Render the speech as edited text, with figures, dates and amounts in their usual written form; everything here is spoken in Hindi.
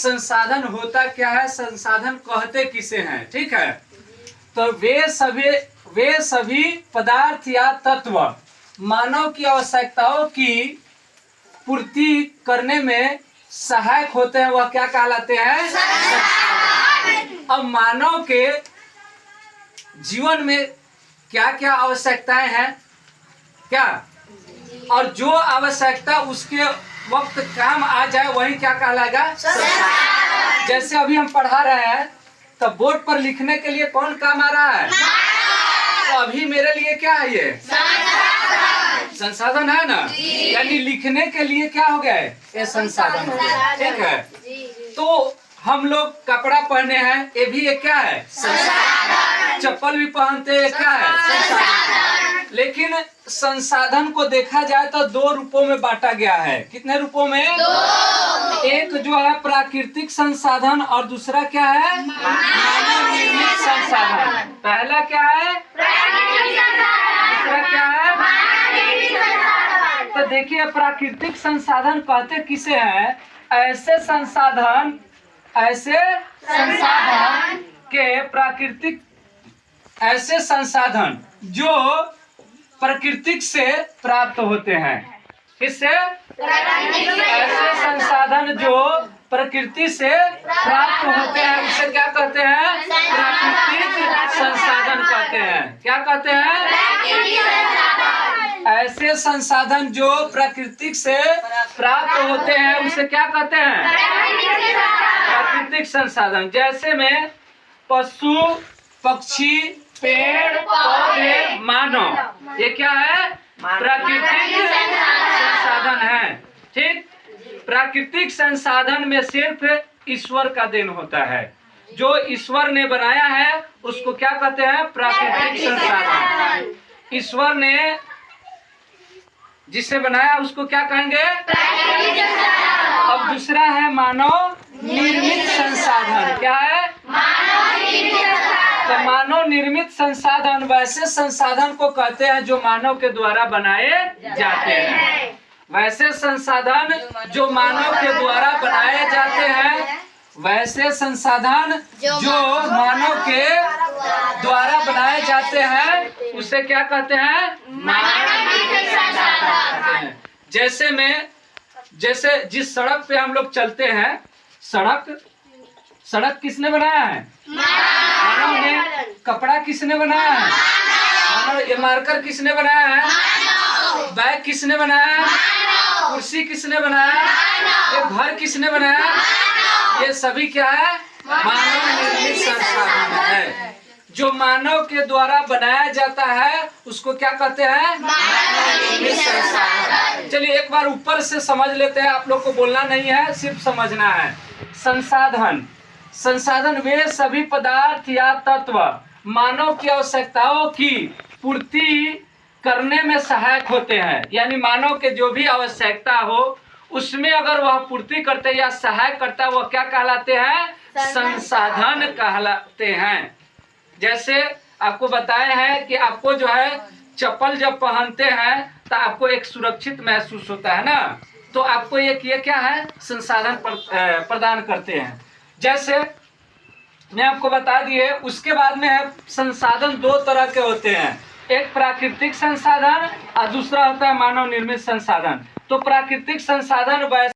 संसाधन होता क्या है, संसाधन कहते किसे हैं, ठीक है। तो वे सभी पदार्थ या तत्व मानव की आवश्यकताओं की पूर्ति करने में सहायक होते हैं, वह क्या कहलाते हैं? अब मानव के जीवन में क्या क्या आवश्यकताएं हैं क्या, और जो आवश्यकता उसके वक्त काम आ जाए वही क्या कहलाएगा? जैसे अभी हम पढ़ा रहे हैं तो बोर्ड पर लिखने के लिए कौन काम आ रहा है? तो अभी मेरे लिए क्या है? ये संसाधन है ना, यानी लिखने के लिए क्या हो गया है? ये संसाधन हो गया, ठीक है। तो हम लोग कपड़ा पहने हैं, ये भी एक क्या है? संसाधन। चप्पल भी पहनते हैं, क्या है? संसाधन। लेकिन संसाधन को देखा जाए तो दो रूपों में बांटा गया है। कितने रूपों में? दो। एक जो है प्राकृतिक संसाधन और दूसरा क्या है? मानव निर्मित संसाधन। पहला क्या है? दूसरा क्या है? तो देखिए, प्राकृतिक संसाधन कहते किसे हैं? ऐसे संसाधन के प्राकृतिक, ऐसे संसाधन जो प्राकृतिक से प्राप्त होते हैं। किससे? ऐसे संसाधन जो प्रकृति से प्राप्त होते हैं उसे क्या कहते हैं? प्राकृतिक संसाधन कहते हैं। क्या कहते हैं? ऐसे संसाधन जो प्राकृतिक से प्राप्त होते हैं उसे क्या कहते हैं? प्राकृतिक संसाधन। जैसे में पशु, पक्षी, पेड़ पौधे, मानव, ये क्या है? प्राकृतिक संसाधन है, ठीक। प्राकृतिक संसाधन में सिर्फ ईश्वर का देन होता है। जो ईश्वर ने बनाया है उसको क्या कहते हैं? प्राकृतिक संसाधन। ईश्वर ने जिसे बनाया उसको क्या कहेंगे? अब दूसरा है मानव निर्मित संसाधन। क्या है? तो मानव निर्मित संसाधन वैसे संसाधन को कहते हैं जो मानव के द्वारा बनाए जाते हैं। वैसे संसाधन जो मानव के द्वारा बनाए जाते हैं, वैसे संसाधन जो मानव के द्वारा बनाए जाते हैं उसे क्या कहते हैं? मानव निर्मित संसाधन। जैसे जिस सड़क पे हम लोग चलते हैं, सड़क किसने बनाया है? मानव ने। कपड़ा किसने बनाया है? मानव। ये मार्कर किसने बनाया है? बैग किसने बनाया है? कुर्सी किसने बनाया? ये घर किसने बनाया? ये सभी क्या है? मानव निर्मित संसाधन है। जो मानव के द्वारा बनाया जाता है उसको क्या कहते हैं? मानव निर्मित संसाधन। चलिए एक बार ऊपर से समझ लेते हैं, आप लोग को बोलना नहीं है, सिर्फ समझना है। संसाधन वे सभी पदार्थ या तत्व मानव की आवश्यकताओं की पूर्ति करने में सहायक होते हैं। यानी मानव के जो भी आवश्यकता हो उसमें अगर वह पूर्ति करते या सहायक करता, वह क्या कहलाते हैं? संसाधन कहलाते हैं। जैसे आपको बताया है कि आपको जो है चप्पल जब पहनते हैं तो आपको एक सुरक्षित महसूस होता है ना, तो आपको ये क्या है? संसाधन प्रदान करते हैं। जैसे मैं आपको बता दिए, उसके बाद में है संसाधन दो तरह के होते हैं, एक प्राकृतिक संसाधन और दूसरा होता है मानव निर्मित संसाधन। तो प्राकृतिक संसाधन वैसे